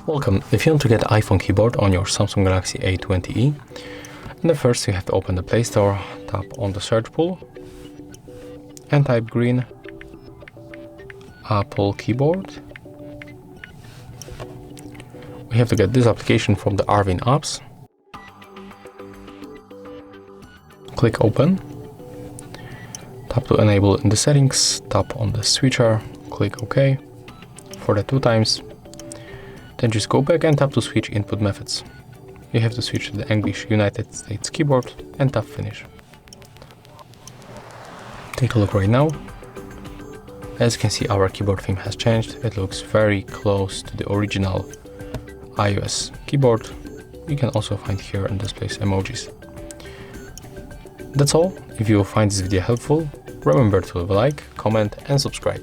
Welcome. If you want to get an iPhone keyboard on your Samsung Galaxy A20e, then first you have to open the Play Store, tap on the search pool and type green Apple keyboard. We have to get this application from the Arvin apps. Click open, tap to enable in the settings, tap on the switcher, click OK for the 2 times. Then just go back and tap to switch input methods. You have to switch to the English United States keyboard and tap finish. Take a look right now. As you can see, our keyboard theme has changed. It looks very close to the original iOS keyboard. You can also find here and displays emojis. That's all. If you find this video helpful, remember to leave a like, comment and subscribe.